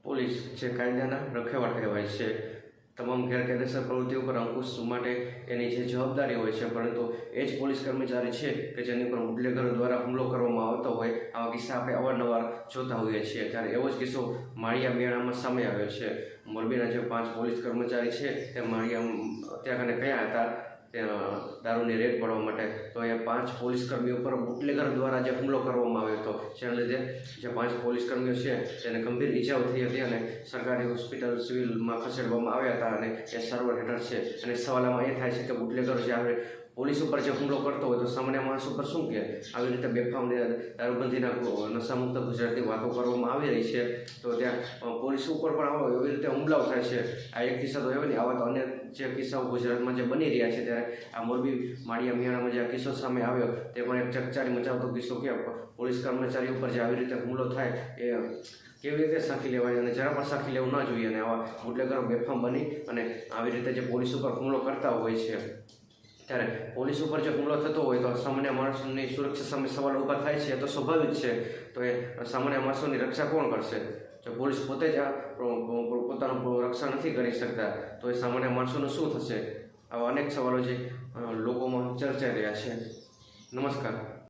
Police જે કાયદાના રખેવાળ કહેવાય છે, તમામ ગેરકાયદેસર પ્રવૃત્તિઓ પર અંકુશ માટે એની જે જવાબદારી હોય છે, પરંતુ એ જ પોલીસ કર્મચારી છે કે જેની પર બુટલેગરો દ્વારા હુમલો કરવામાં આવતો હોય, આવા કિસ્સા આપણે અવારનવાર જોતા હોઈએ છીએ. ત્યારે એવો જ કિસ્સો માળિયા મેળામાં સામે આવ્યો છે. મોરબીના જે 5 પોલીસ કર્મચારી છે તે માળિયા ત્યાં કને ગયા હતા દારૂની રેડ પાડવા માટે. તો એ 5 પોલીસ કર્મીઓ પર બુટલેગર દ્વારા જે હુમલો કરવામાં આવ્યો હતો, જેના લીધે જે 5 પોલીસ કર્મીઓ છે તેને ગંભીર ઈજાઓ થઈ હતી અને સરકારી હોસ્પિટલ સિવિલમાં ખસેડવામાં આવ્યા હતા અને એ સારવાર હેઠળ છે. અને સવાલમાં એ થાય છે કે બુટલેગર જે આવે પોલીસ ઉપર જે હુમલો કરતો હોય તો સામાન્ય માણસ ઉપર શું કહે? આવી રીતે બેફામ દારૂબંધીના નશામુક્ત ગુજરાતની વાતો કરવામાં આવી રહી છે, તો ત્યાં પોલીસ ઉપર પણ આવો એવી રીતે હુમલાઓ થાય છે. આ એક કિસ્સા તો એવો નહીં, આવા તો અન્ય જે કિસ્સાઓ ગુજરાતમાં જે બની રહ્યા છે. ત્યારે આ મોરબી માળિયા મેળામાં જે આ કિસ્સો સામે આવ્યો તે પણ એક ચકચારી મચાવતો કિસ્સો કે પોલીસ કર્મચારી ઉપર જે આવી રીતે હુમલો થાય એ કેવી રીતે સાખી લેવાય અને જરા પણ સાખી લેવું ન જોઈએ. અને આવા બુટલેગરો બેફામ બની અને આવી રીતે જે પોલીસ ઉપર હુમલો કરતા હોય છે, ત્યારે પોલીસ ઉપર જે હુમલો થતો હોય તો સામાન્ય માણસોની સુરક્ષા સામે સવાલ ઊભા થાય છે. એ તો સ્વાભાવિક છે. તો એ સામાન્ય માણસોની રક્ષા કોણ કરશે? જો પોલીસ પોતે જ પોતાનું રક્ષા નથી કરી શકતા તો એ સામાન્ય માણસોનું શું થશે? આવા અનેક સવાલો જે લોકોમાં ચર્ચાઈ રહ્યા છે. નમસ્કાર.